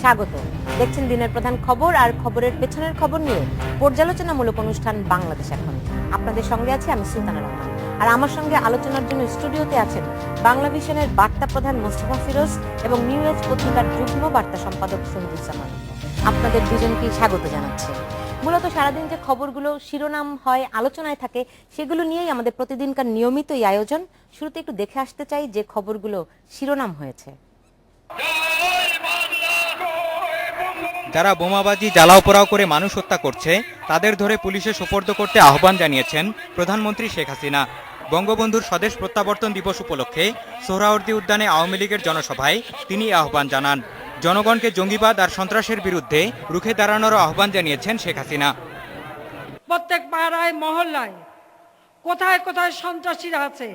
স্বাগত। দেখছেন দিনের প্রধান খবর আর খবরের পেছনের খবর নিয়ে পর্যালোচনামূলক অনুষ্ঠান বাংলাদেশ এখন। আপনাদের সঙ্গে আছি আমি সুলতানা রহমান, আর আমার সঙ্গে আলোচনার জন্য স্টুডিওতে আছেন বাংলা ভিশনের বার্তা প্রধান মোস্তফা ফিরোজ এবং নিউ এজ পত্রিকার যুগ্ম বার্তা সম্পাদক সঞ্জুজ্জামান। আপনাদের দুজনকেই স্বাগত জানাচ্ছি। মূলত সারাদিন যে খবরগুলো শিরোনাম হয়, আলোচনায় থাকে, সেগুলো নিয়েই আমাদের প্রতিদিনকার নিয়মিত এই আয়োজন। শুরুতে একটু দেখে আসতে চাই যে খবরগুলো শিরোনাম হয়েছে। যারা বোমাবাজি জ্বালাও পোড়াও করে মানুষ হত্যা করছে তাদের ধরে পুলিশে সোপর্দ করতে আহ্বান জানিয়েছেন প্রধানমন্ত্রী শেখ হাসিনা। বঙ্গবন্ধুর স্বদেশ প্রত্যাবর্তন দিবস উপলক্ষে সোহরাওয়ার্দী উদ্যানে আওয়ামী লীগের জনসভায় তিনি আহ্বান জানান। জনগণকে জঙ্গিবাদ আর সন্ত্রাসের বিরুদ্ধে রুখে দাঁড়ানোর আহ্বান জানিয়েছেন শেখ হাসিনা। প্রত্যেক পাড়ায় মহল্লায় কোথায় কোথায় সন্ত্রাসীরা আছে,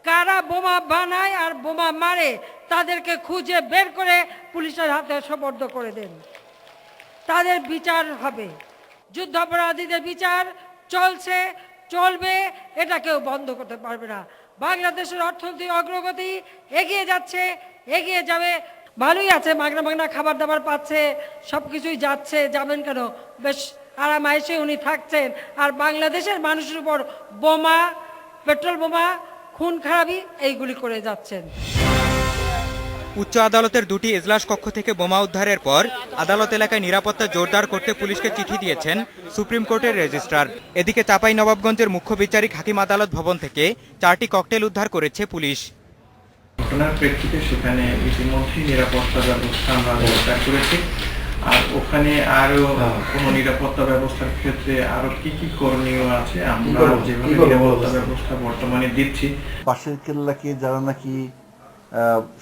কারা বোমা বানায় আর বোমা মারে, তাদেরকে খুঁজে বের করে পুলিশের হাতে সোপর্দ করে দেন। তাদের বিচার হবে, যুদ্ধাপরাধীদের বিচার চলছে, চলবে, এটা কেউ বন্ধ করতে পারবে না। বাংলাদেশের অর্থনৈতিক অগ্রগতি এগিয়ে যাচ্ছে, এগিয়ে যাবে। ভালোই আছে, মাগনা মাগনা খাবার দাবার পাচ্ছে, সব কিছুই যাচ্ছে। যাবেন কেন? বেশ আরামায়েশে উনি থাকছেন, আর বাংলাদেশের মানুষের উপর বোমা, পেট্রোল বোমা, খুন খারাপি এইগুলি করে যাচ্ছেন। উচ্চ আদালতের দুটি এজলাস কক্ষ থেকে বোমা উদ্ধারের পর আদালত এলাকায় নিরাপত্তা জোরদার করতে পুলিশকে চিঠি দিয়েছেন সুপ্রিম কোর্টের রেজিস্ট্রার। এদিকে চাঁপাইনবাবগঞ্জের মুখ্য বিচারিক হাকিম আদালত ভবন থেকে 4টি ককটেল উদ্ধার করেছে পুলিশ। ঘটনার প্রেক্ষিতে সেখানে ইতিমধ্যেই নিরাপত্তা ব্যবস্থা আমরা জোরদার করেছি। আর ওখানে আরো কোনো নিরাপত্তা ব্যবস্থার ক্ষেত্রে আরো কি কি করণীয় আছে আমরা যেভাবে নিরাপত্তা ব্যবস্থা বর্তমানে দিচ্ছি। পাশের কেল্লাকে যারা নাকি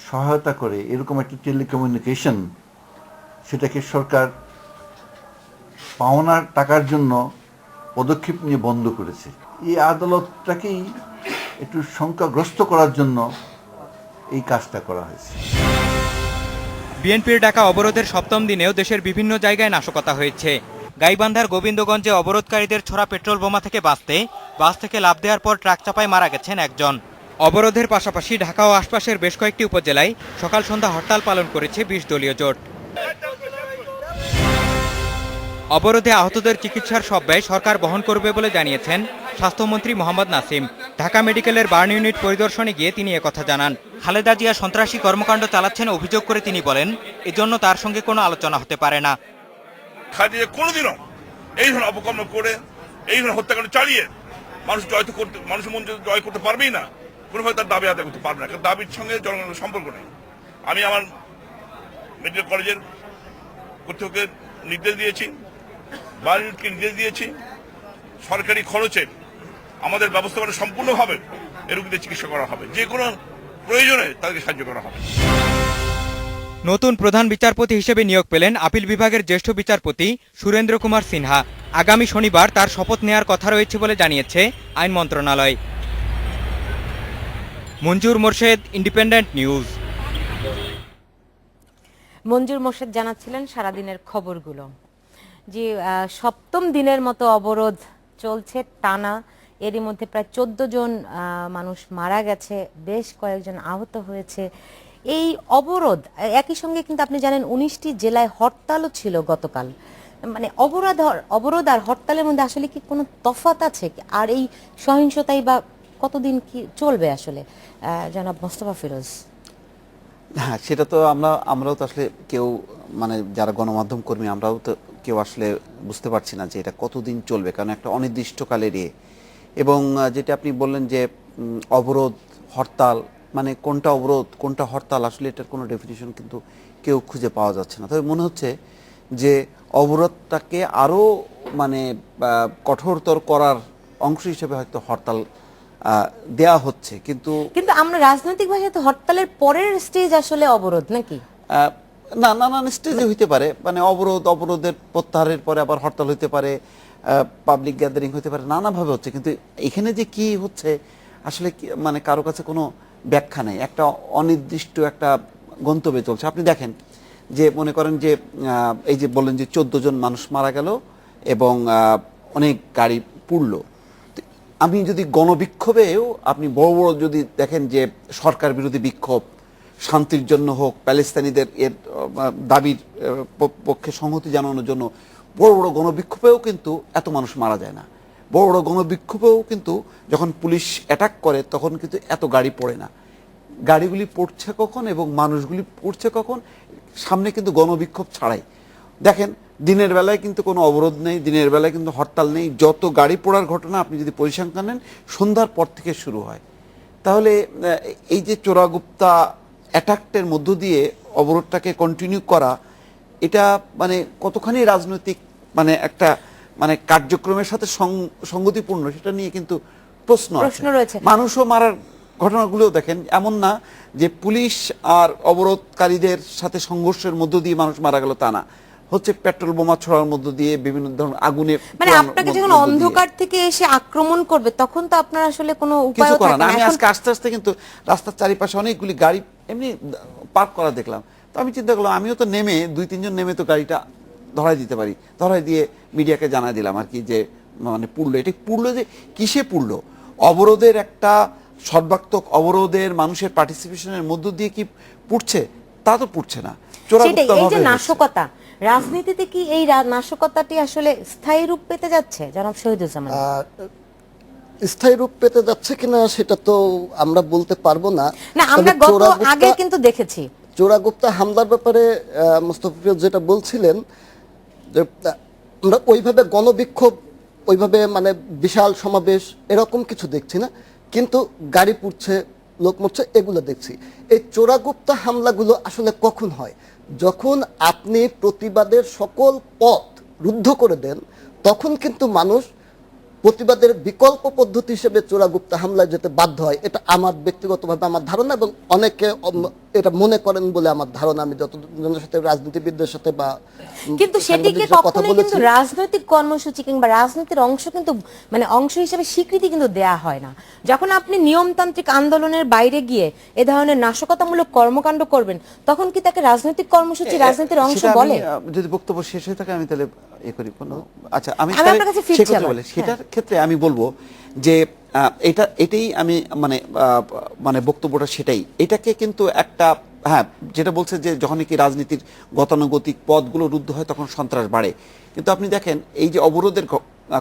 সহায়তা করে এরকম একটা টেলিকমিউনিকেশন, সেটাকে সরকার পাওনার টাকার জন্য পদক্ষেপ নিয়ে বন্ধ করেছে। এই আদালতটাকেই একটু শঙ্কাগ্রস্ত করার জন্য এই কাজটা করা হয়েছে। বিএনপির ডাকা অবরোধের 7ম দিনেও দেশের বিভিন্ন জায়গায় নাশকতা হয়েছে। গাইবান্ধার গোবিন্দগঞ্জে অবরোধকারীদের ছোড়া পেট্রোল বোমা থেকে বাঁচতে বাস থেকে লাফ দেওয়ার পর ট্রাক চাপায় মারা গেছেন একজন। অবরোধের পাশাপাশি ঢাকা ও আশপাশের বেশ কয়েকটি উপজেলায় সকাল সন্ধ্যা হরতাল পালন করেছে 20 দলীয় জোট। অবরোধে আহতদের চিকিৎসার সব ব্যয় সরকার বহন করবে বলে জানিয়েছেন স্বাস্থ্যমন্ত্রী মোহাম্মদ নাসিম। ঢাকা মেডিকেলের বার্ন ইউনিট পরিদর্শনে গিয়ে তিনি একথা জানান। খালেদা জিয়া সন্ত্রাসী কর্মকাণ্ড চালাচ্ছেন অভিযোগ করে তিনি বলেন, এজন্য তার সঙ্গে কোনো আলোচনা হতে পারে না। খালেদা কোনোদিনও এই ধরনের অপকর্ম করে, এই ধরনের হত্যাকাণ্ড চালিয়ে মানুষের মন জয় করতে পারবেই না, কোনোভাবে তার দাবি আদায় করতে পারবে না। কারণ দাবির সঙ্গে জনগণের সম্পর্ক নেই। আমি আমার মেডিকেল কলেজের কর্তৃপক্ষকে নির্দেশ দিয়েছি, বার্ন ইউনিটকে নির্দেশ দিয়েছি, সরকারি খরচে আমাদের ব্যবস্থাপনা সম্পূর্ণভাবে এ রোগীদের চিকিৎসা করা হবে, যে কোনো প্রয়োজনে তাদেরকে সাহায্য করা হবে। নতুন প্রধান বিচারপতি হিসেবে নিয়োগ পেলেন আপিল বিভাগের জ্যেষ্ঠ বিচারপতি সুরেন্দ্র কুমার সিনহা। আগামী শনিবার তার শপথ নেওয়ার কথা রয়েছে বলে জানিয়েছে আইন মন্ত্রণালয়। মঞ্জুর মোর্শেদ, ইন্ডিপেন্ডেন্ট নিউজ। মঞ্জুর মোর্শেদ জানাচ্ছিলেন সারাদিনের খবরগুলো। যে 7ম দিনের মতো অবরোধ চলছে টানা, এরই মধ্যে প্রায় 14 জন মানুষ মারা গেছে, বেশ কয়েকজন আহত হয়েছে। এই অবরোধ একই সঙ্গে কিন্তু আপনি জানেন 19টি জেলায় হরতালও ছিল গতকাল। মানে অবরোধ আর হরতালের মধ্যে আসলে কি কোনো তফাৎ আছে? আর এই সহিংসতাই বা কতদিন কি চলবে আসলে? জনাব মোস্তফা ফিরোজ। হ্যাঁ, সেটা তো আমরাও তো আসলে কেউ, মানে যারা গণমাধ্যম কর্মী, আমরাও তো কেউ আসলে বুঝতে পারছি না যে এটা কতদিন চলবে, কারণ একটা অনির্দিষ্টকালের এবং যেটা আপনি বললেন যে অবরোধ, হরতাল, মানে কোনটা অবরোধ কোনটা হরতাল, আসলে এটার কোনো ডেফিনিশন কিন্তু কেউ খুঁজে পাওয়া যাচ্ছে না। তবে মনে হচ্ছে যে অবরোধটাকে আরও মানে কঠোরতর করার অংশ হিসেবে হয়তো হরতাল দেয়া হচ্ছে। কিন্তু আমরা রাজনৈতিক ভাষায় তো হরতালের পরের স্টেজ আসলে অবরোধ নাকি? না, নানান স্টেজে হইতে পারে। মানে অবরোধের প্রত্যাহারের পরে আবার হরতাল হইতে পারে, পাবলিক গ্যাদারিং হতে পারে, নানাভাবে হচ্ছে। কিন্তু এখানে যে কি হচ্ছে আসলে মানে কারো কাছে কোনো ব্যাখ্যা নেই। একটা অনির্দিষ্ট একটা গন্তব্যে চলছে। আপনি দেখেন যে মনে করেন যে এই যে বললেন যে 14 জন মানুষ মারা গেল এবং অনেক গাড়ি পুড়ল। আমি যদি গণবিক্ষোভেও আপনি বড় বড় যদি দেখেন যে সরকার বিরোধী বিক্ষোভ, শান্তির জন্য হোক, প্যালেস্তানিদের এর দাবির পক্ষে সংহতি জানানোর জন্য বড় বড় গণবিক্ষোভেও কিন্তু এত মানুষ মারা যায় না। বড় বড় গণবিক্ষোভেও কিন্তু যখন পুলিশ অ্যাটাক করে তখন কিন্তু এত গাড়ি পড়ে না। গাড়িগুলি পড়ছে কখন এবং মানুষগুলি পড়ছে কখন? সামনে কিন্তু গণবিক্ষোভ ছাড়াই। দেখেন দিনের বেলায় কিন্তু কোনো অবরোধ নেই, দিনের বেলায় কিন্তু হরতাল নেই। যত গাড়ি পোড়ার ঘটনা আপনি যদি পরিসংখ্যান নেন সন্ধ্যার পর থেকে শুরু হয়। তাহলে এই যে চোরাগুপ্তা অ্যাটাকের মধ্য দিয়ে অবরোধটাকে কন্টিনিউ করা, এটা মানে কতখানি রাজনৈতিক মানে একটা মানে কার্যক্রমের সাথে সঙ্গতিপূর্ণ সেটা নিয়ে কিন্তু প্রশ্ন রয়েছে। মানুষও মারার ঘটনাগুলোও দেখেন, এমন না যে পুলিশ আর অবরোধকারীদের সাথে সংঘর্ষের মধ্য দিয়ে মানুষ মারা গেল, তা না, হচ্ছে পেট্রোল বোমা ছোড়ার মধ্য দিয়ে, বিভিন্ন ধরনের আগুনে, মানে আপনাকে যখন অন্ধকার থেকে এসে আক্রমণ করবে তখন তো আপনার আসলে কোনো উপায় কিছু করার থাকে না। না। আমি আজকে আস্তে আস্তে কিন্তু রাস্তার চারিপাশে অনেকগুলি গাড়ি এমনি পার্ক করা দেখলাম, তো আমি চিন্তা করলাম আমিও তো নেমে 2-3 জন নেমে তো গাড়িটা ধরাই দিতে পারি, ধরাই দিয়ে মিডিয়াকে জানাই দিলাম আর কি যে মানে পুড়লো। এটা পুড়লো যে কিসে পুড়লো? অবরোধের একটা সর্বাত্মক অবরোধের মানুষের পার্টিসিপেশনের মধ্য দিয়ে কি পুড়ছে? তা তো পুড়ছে না, সেটাই। এই যে নাশকতা, রাজনীতিতে কি এই নাশকতাটি আসলে স্থায়ী রূপ পেতে যাচ্ছে জনাব শহীদুজ্জামান? স্থায়ী রূপ পেতে যাচ্ছে কিনা সেটা তো আমরা বলতে পারবো না। না, আমরা আগে কিন্তু দেখেছি চোরাগুপ্তা হামলার ব্যাপারে মোস্তফা যেটা বলছিলেন যে আমরা ওইভাবে গণবিক্ষোভ, ওইভাবে মানে বিশাল সমাবেশ এরকম কিছু দেখছি না, কিন্তু গাড়ি পুড়ছে, লোক মরছে, এগুলো দেখছি। এই চোরাগুপ্তা হামলাগুলো আসলে কখন হয়? যখন আপনি প্রতিবাদের সকল পথ রুদ্ধ করে দেন, তখন কিন্তু মানুষ প্রতিবাদের বিকল্প পদ্ধতি হিসেবে চোরাগুপ্তা হামলায় যেতে বাধ্য হয়। এটা আমার ব্যক্তিগতভাবে আমার ধারণা, এবং অনেকে এটা মনে করেন বলে আমার ধারণা, আমি যতজনের সাথে রাজনীতিবিদদের সাথে বা কিন্তু সেটিকে কখনোই কিন্তু রাজনৈতিক কর্মসূচি কিংবা রাজনীতির অংশ কিন্তু মানে অংশ হিসেবে স্বীকৃতি কিন্তু দেয়া হয় না। যখন আপনি নিয়মতান্ত্রিক আন্দোলনের বাইরে গিয়ে এ ধরনের নাশকতামূলক কর্মকাণ্ড করবেন তখন কি তাকে রাজনৈতিক কর্মসূচি রাজনীতির অংশ বলে? যদি বক্তব্য শেষ হয়ে থাকে আমি তাহলে এ করি কোনো, আচ্ছা আমি আপনার কাছে ফিরছি আবার। সেটার ক্ষেত্রে আমি বলবো যে এটাই আমি মানে বক্তব্যটা সেটাই। এটাকে কিন্তু একটা হ্যাঁ যেটা বলছে যে যখন কি রাজনীতির গতানুগতিক পথগুলো রুদ্ধ হয় তখন সন্ত্রাস বাড়ে, কিন্তু আপনি দেখেন এই যে অবরোধের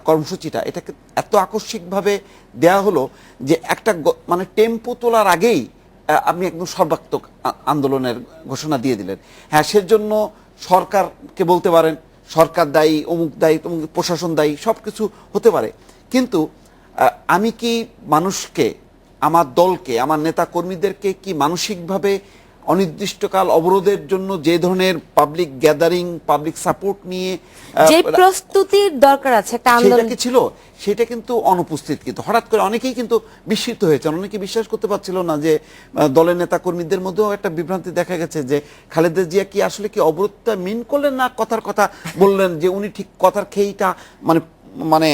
কর্মসূচিটা এটাকে এত আকস্মিকভাবে দেয়া হলো যে একটা মানে টেম্পো তোলার আগেই আপনি একদম সর্বাত্মক আন্দোলনের ঘোষণা দিয়ে দিলেন। হ্যাঁ, সেজন্য সরকারকে বলতে পারেন সরকার দায়ী, অমুক দায়ী, তমুক প্রশাসন দায়ী, সব কিছু হতে পারে, কিন্তু আমি কি মানুষকে, আমার দলকে, আমার নেতা কর্মীদেরকে কি মানসিকভাবে অনির্দিষ্টকাল অবরোধের জন্য যে ধরনের পাবলিক গ্যাদারিং, পাবলিক সাপোর্ট নিয়ে যে প্রস্তুতির দরকার আছে একটা আন্দোলন কি ছিল সেটা কিন্তু অনুপস্থিত। কিন্তু হঠাৎ করে অনেকেই কিন্তু বিস্মিত হয়েছেন, অনেকে বিশ্বাস করতে পারছিল না যে দলের নেতা কর্মীদের মধ্যেও একটা বিভ্রান্তি দেখা গেছে যে খালেদা জিয়া কি আসলে কি অবরোধটা মিন করলেন না কথার কথা বললেন, যে উনি ঠিক কথার খেইটা মানে মানে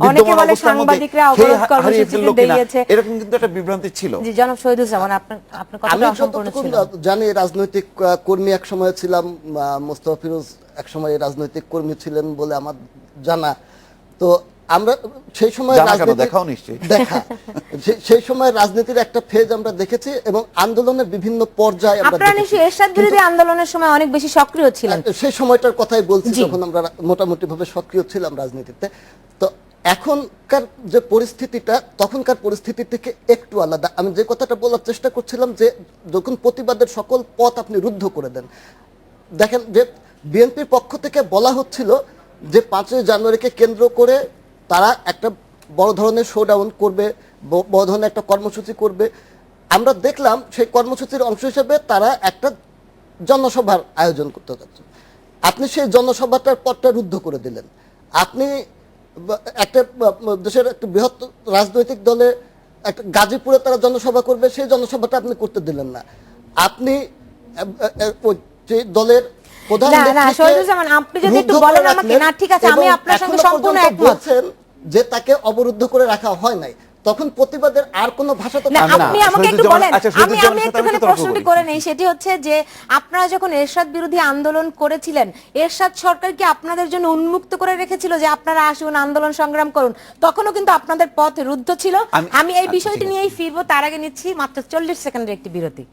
বিদ্যমান অবস্থার মধ্যে এরকম কিন্তু একটা বিভ্রান্তি ছিল। জি জনাব শহীদুজ্জামান, আপনার কথাটা অসম্পূর্ণ ছিল। জানি রাজনৈতিক কর্মী এক সময় ছিলাম, মোস্তফা ফিরোজ এক সময় রাজনৈতিক কর্মী ছিলেন বলে আমার জানা। তো আমরা সেই সময় সেই সময় রাজনীতির একটা ফেজ আমরা দেখেছি এবং আন্দোলনের বিভিন্ন পর্যায়ে আমরা দেখেছি। এরশাদ বিরোধী আন্দোলনের সময় অনেক বেশি সক্রিয় ছিলেন, সেই সময়টার কথাই বলছি যখন আমরা মোটামুটি ভাবে সক্রিয় ছিলাম রাজনীতিতে। তো এখনকার যে পরিস্থিতিটা তখনকার পরিস্থিতি থেকে একটু আলাদা। আমি যে কথাটা বলার চেষ্টা করছিলাম যে যখন প্রতিবাদের সকল পথ আপনি রুদ্ধ করে দেন, দেখেন যে বিএনপির পক্ষ থেকে বলা হচ্ছিল যে 5ই জানুয়ারিকে কেন্দ্র করে তারা একটা বড় ধরনের শোডাউন করবে, বড় ধরনের একটা কর্মসূচি করবে। আমরা দেখলাম সেই কর্মসূচির অংশ হিসেবে তারা একটা জনসভার আয়োজন করতে যাচ্ছে। আপনি সেই জনসভাটার পথটা রুদ্ধ করে দিলেন। আপনি একটা দেশের একটা বৃহৎ রাজনৈতিক দলে একটা গাজীপুরে তারা জনসভা করবে, সেই জনসভাটা আপনি করতে দিলেন না। আপনি দলের যে তাকে অবরুদ্ধ করে রাখা হয় নাই, তখন প্রতিবাদের আর কোনো ভাষা তো আপনি আমাকে একটু বলেন, আমি একটুখানি প্রশ্নটি করে নেই। সেটি হচ্ছে যে আপনারা যখন এরশাদ বিরোধী আন্দোলন করেছিলেন, এরশাদ সরকার কি আপনাদের জন্য উন্মুক্ত করে রেখেছিল যে আপনারা আসুন আন্দোলন সংগ্রাম করুন? তখনও কিন্তু আপনাদের পথ রুদ্ধ ছিল। আমি এই বিষয়টি নিয়েই ফিরবো, তার আগে নিচ্ছি মাত্র 40 সেকেন্ডের একটি বিরতি।